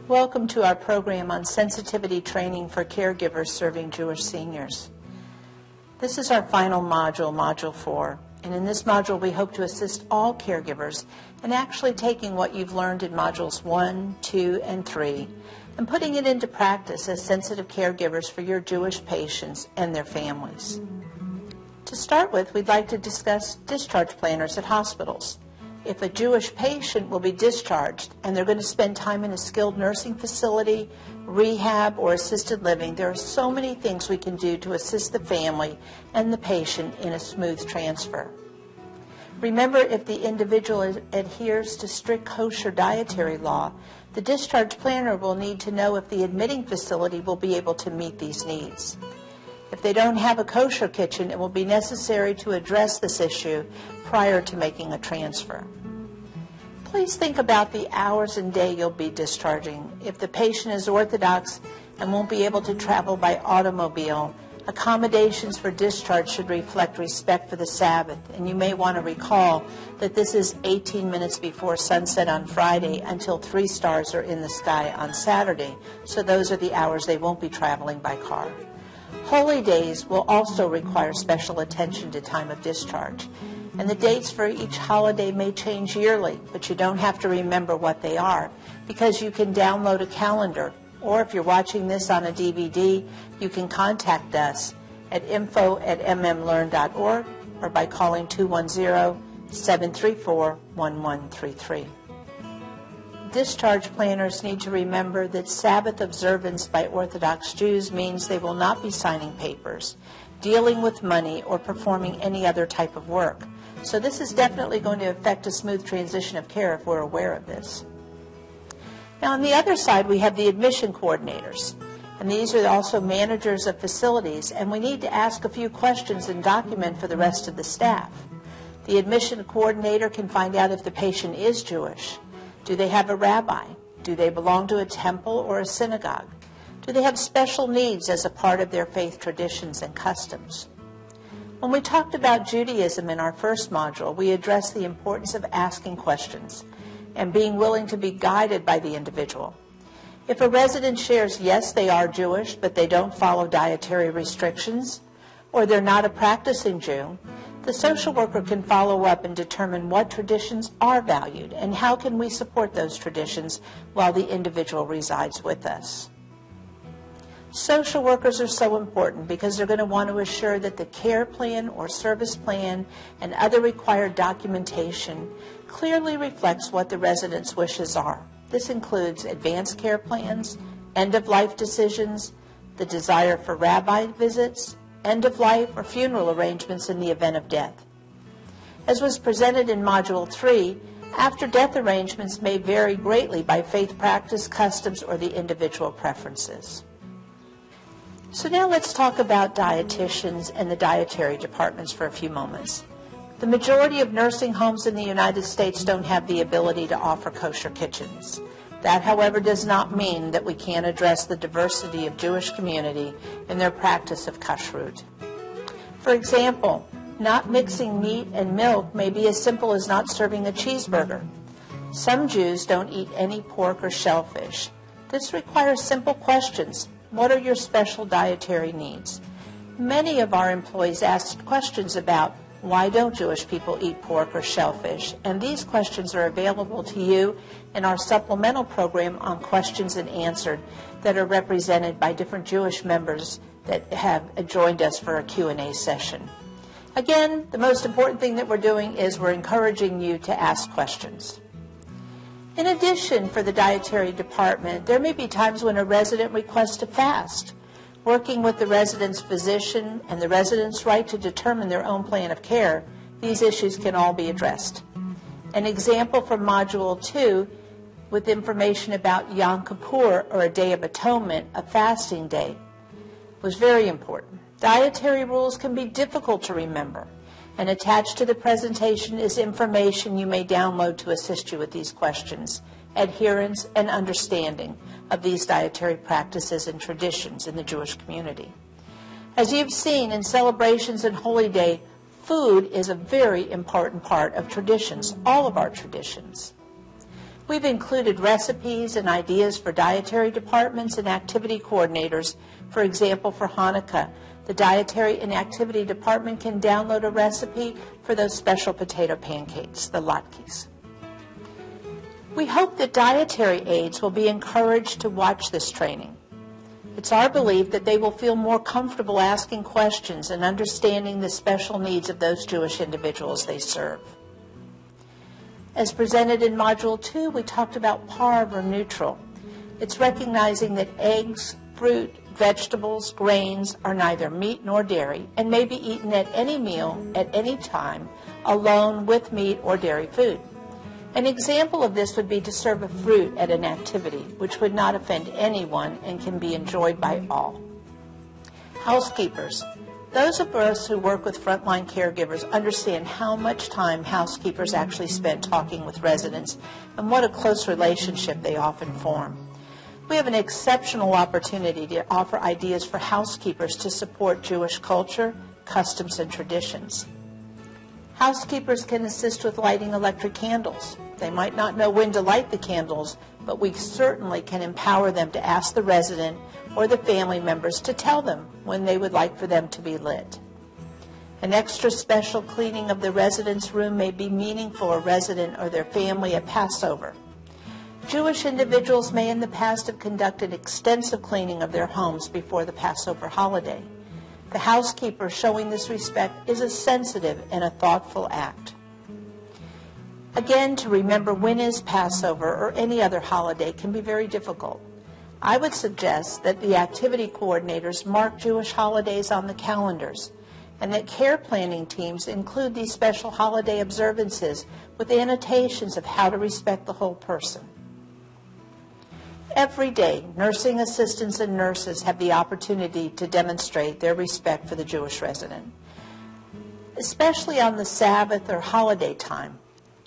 Welcome to our program on sensitivity training for caregivers serving Jewish seniors. This is our final module, Module 4, and in this module we hope to assist all caregivers in actually taking what you've learned in Modules 1, 2, and 3 and putting it into practice as sensitive caregivers for your Jewish patients and their families. To start with, we'd like to discuss discharge planners at hospitals. If a Jewish patient will be discharged and they're going to spend time in a skilled nursing facility, rehab, or assisted living, there are so many things we can do to assist the family and the patient in a smooth transfer. Remember, if the individual adheres to strict kosher dietary law, the discharge planner will need to know if the admitting facility will be able to meet these needs. If they don't have a kosher kitchen, it will be necessary to address this issue prior to making a transfer. Please think about the hours and day you'll be discharging. If the patient is Orthodox and won't be able to travel by automobile, accommodations for discharge should reflect respect for the Sabbath, and you may want to recall that this is 18 minutes before sunset on Friday until 3 stars are in the sky on Saturday, so those are the hours they won't be traveling by car. Holy days will also require special attention to time of discharge, and the dates for each holiday may change yearly, but you don't have to remember what they are because you can download a calendar, or if you're watching this on a DVD, you can contact us at info@mmlearn.org or by calling 210-734-1133. Discharge planners need to remember that Sabbath observance by Orthodox Jews means they will not be signing papers, dealing with money, or performing any other type of work. So this is definitely going to affect a smooth transition of care if we're aware of this. Now on the other side, we have the admission coordinators, and these are also managers of facilities, and we need to ask a few questions and document for the rest of the staff. The admission coordinator can find out if the patient is Jewish. Do they have a rabbi? Do they belong to a temple or a synagogue? Do they have special needs as a part of their faith traditions and customs? When we talked about Judaism in our first module, we addressed the importance of asking questions and being willing to be guided by the individual. If a resident shares, yes, they are Jewish, but they don't follow dietary restrictions, or they're not a practicing Jew, the social worker can follow up and determine what traditions are valued and how can we support those traditions while the individual resides with us. Social workers are so important because they're going to want to assure that the care plan or service plan and other required documentation clearly reflects what the resident's wishes are. This includes advanced care plans, end-of-life decisions, the desire for rabbi visits, end-of-life or funeral arrangements in the event of death. As was presented in Module 3, after-death arrangements may vary greatly by faith practice, customs, or the individual preferences. So now let's talk about dietitians and the dietary departments for a few moments. The majority of nursing homes in the United States don't have the ability to offer kosher kitchens. That, however, does not mean that we can't address the diversity of Jewish community in their practice of kashrut. For example, not mixing meat and milk may be as simple as not serving a cheeseburger. Some Jews don't eat any pork or shellfish. This requires simple questions. What are your special dietary needs? Many of our employees asked questions about why don't Jewish people eat pork or shellfish? And these questions are available to you in our supplemental program on Questions and Answered that are represented by different Jewish members that have joined us for a Q&A session. Again, the most important thing that we're doing is we're encouraging you to ask questions. In addition, for the dietary department, there may be times when a resident requests to fast. Working with the resident's physician and the resident's right to determine their own plan of care, these issues can all be addressed. An example from Module 2 with information about Yom Kippur, or a Day of Atonement, a fasting day, was very important. Dietary rules can be difficult to remember, and attached to the presentation is information you may download to assist you with these questions, adherence, and understanding of these dietary practices and traditions in the Jewish community. As you've seen in celebrations and Holy Day, food is a very important part of traditions, all of our traditions. We've included recipes and ideas for dietary departments and activity coordinators. For example, for Hanukkah, the dietary and activity department can download a recipe for those special potato pancakes, the latkes. We hope that dietary aides will be encouraged to watch this training. It's our belief that they will feel more comfortable asking questions and understanding the special needs of those Jewish individuals they serve. As presented in Module 2, we talked about parv or neutral. It's recognizing that eggs, fruit, vegetables, grains are neither meat nor dairy and may be eaten at any meal, at any time, alone with meat or dairy food. An example of this would be to serve a fruit at an activity, which would not offend anyone and can be enjoyed by all. Housekeepers. Those of us who work with frontline caregivers understand how much time housekeepers actually spend talking with residents and what a close relationship they often form. We have an exceptional opportunity to offer ideas for housekeepers to support Jewish culture, customs, and traditions. Housekeepers can assist with lighting electric candles. They might not know when to light the candles, but we certainly can empower them to ask the resident or the family members to tell them when they would like for them to be lit. An extra special cleaning of the resident's room may be meaningful for a resident or their family at Passover. Jewish individuals may in the past have conducted extensive cleaning of their homes before the Passover holiday. The housekeeper showing this respect is a sensitive and a thoughtful act. Again, to remember when is Passover or any other holiday can be very difficult. I would suggest that the activity coordinators mark Jewish holidays on the calendars and that care planning teams include these special holiday observances with annotations of how to respect the whole person. Every day, nursing assistants and nurses have the opportunity to demonstrate their respect for the Jewish resident, especially on the Sabbath or holiday time.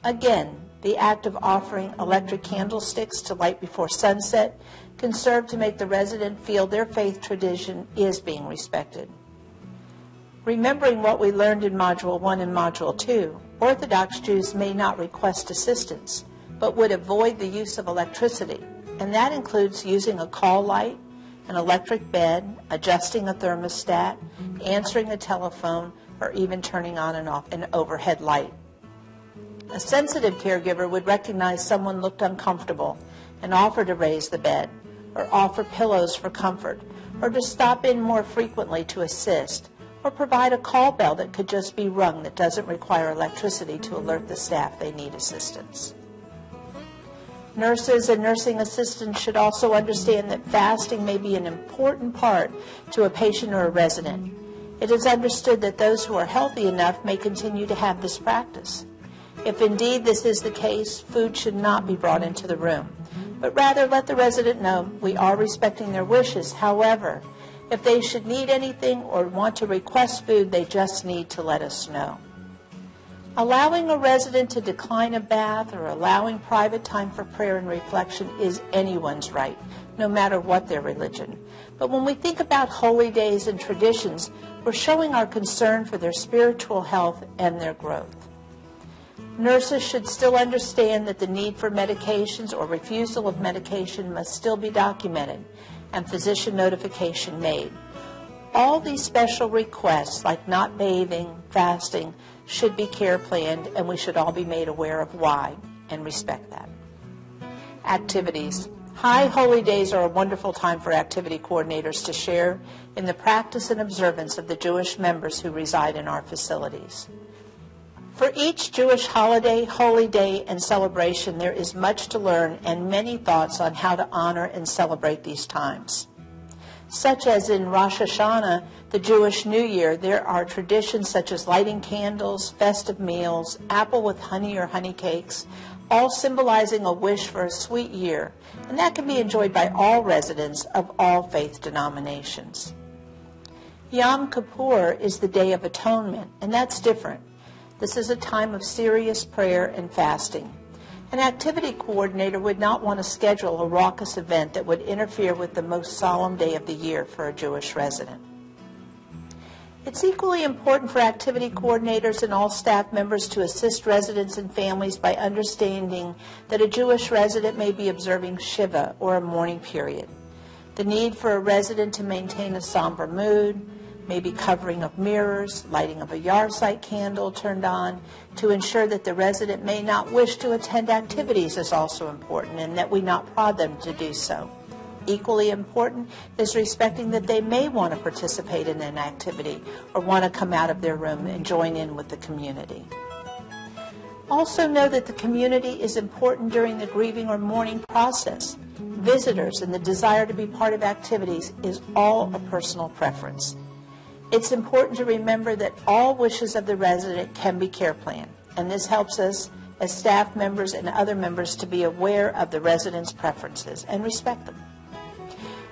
Again, the act of offering electric candlesticks to light before sunset can serve to make the resident feel their faith tradition is being respected. Remembering what we learned in Module 1 and Module 2, Orthodox Jews may not request assistance, but would avoid the use of electricity. And that includes using a call light, an electric bed, adjusting a thermostat, answering a telephone, or even turning on and off an overhead light. A sensitive caregiver would recognize someone looked uncomfortable and offer to raise the bed, or offer pillows for comfort, or to stop in more frequently to assist, or provide a call bell that could just be rung that doesn't require electricity to alert the staff they need assistance. Nurses and nursing assistants should also understand that fasting may be an important part to a patient or a resident. It is understood that those who are healthy enough may continue to have this practice. If indeed this is the case, food should not be brought into the room, but rather let the resident know we are respecting their wishes. However, if they should need anything or want to request food, they just need to let us know. Allowing a resident to decline a bath or allowing private time for prayer and reflection is anyone's right, no matter what their religion. But when we think about holy days and traditions, we're showing our concern for their spiritual health and their growth. Nurses should still understand that the need for medications or refusal of medication must still be documented and physician notification made. All these special requests, like not bathing, fasting, should be care planned, and we should all be made aware of why and respect that. Activities. High holy days are a wonderful time for activity coordinators to share in the practice and observance of the Jewish members who reside in our facilities. For each Jewish holiday, holy day, and celebration, there is much to learn and many thoughts on how to honor and celebrate these times. Such as in Rosh Hashanah, the Jewish New Year, there are traditions such as lighting candles, festive meals, apple with honey or honey cakes, all symbolizing a wish for a sweet year, and that can be enjoyed by all residents of all faith denominations. Yom Kippur is the Day of Atonement, and that's different. This is a time of serious prayer and fasting. An activity coordinator would not want to schedule a raucous event that would interfere with the most solemn day of the year for a Jewish resident. It's equally important for activity coordinators and all staff members to assist residents and families by understanding that a Jewish resident may be observing Shiva, or a mourning period. The need for a resident to maintain a somber mood, maybe covering of mirrors, lighting of a yahrzeit candle turned on, to ensure that the resident may not wish to attend activities is also important, and that we not prod them to do so. Equally important is respecting that they may want to participate in an activity or want to come out of their room and join in with the community. Also know that the community is important during the grieving or mourning process. Visitors and the desire to be part of activities is all a personal preference. It's important to remember that all wishes of the resident can be care planned, and this helps us as staff members and other members to be aware of the resident's preferences and respect them.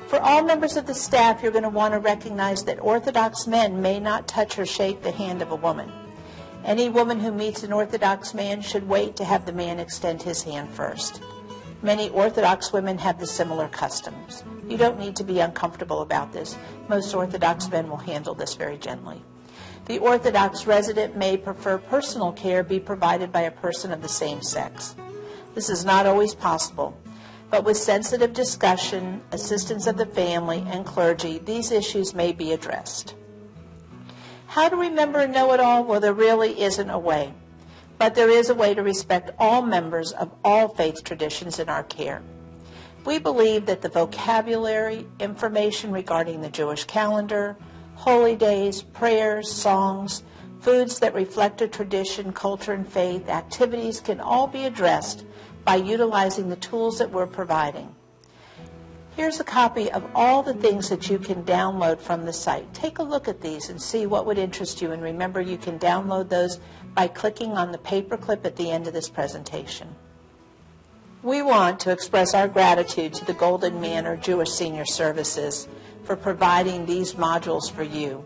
For all members of the staff, you're going to want to recognize that Orthodox men may not touch or shake the hand of a woman. Any woman who meets an Orthodox man should wait to have the man extend his hand first. Many Orthodox women have the similar customs. You don't need to be uncomfortable about this. Most Orthodox men will handle this very gently. The Orthodox resident may prefer personal care be provided by a person of the same sex. This is not always possible, but with sensitive discussion, assistance of the family, and clergy, these issues may be addressed. How to remember and know it all? Well, there really isn't a way, but there is a way to respect all members of all faith traditions in our care. We believe that the vocabulary, information regarding the Jewish calendar, holy days, prayers, songs, foods that reflect a tradition, culture, and faith, activities can all be addressed by utilizing the tools that we're providing. Here's a copy of all the things that you can download from the site. Take a look at these and see what would interest you, and remember you can download those by clicking on the paperclip at the end of this presentation. We want to express our gratitude to the Golden Manor Jewish Senior Services for providing these modules for you.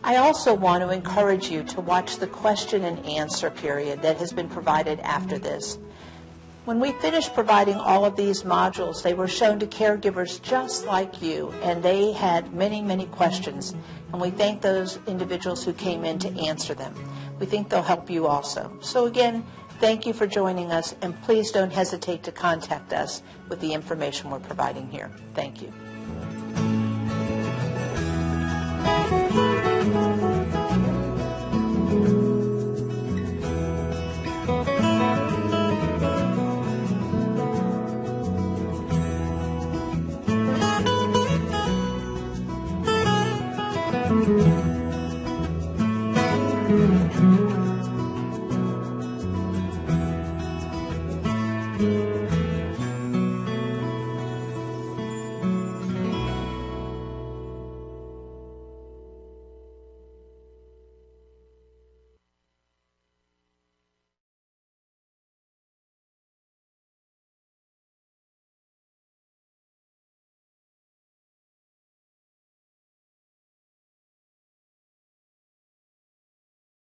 I also want to encourage you to watch the question and answer period that has been provided after this. When we finished providing all of these modules, they were shown to caregivers just like you, and they had many, many questions, and we thank those individuals who came in to answer them. We think they'll help you also. So again, thank you for joining us, and please don't hesitate to contact us with the information we're providing here. Thank you. Thank you.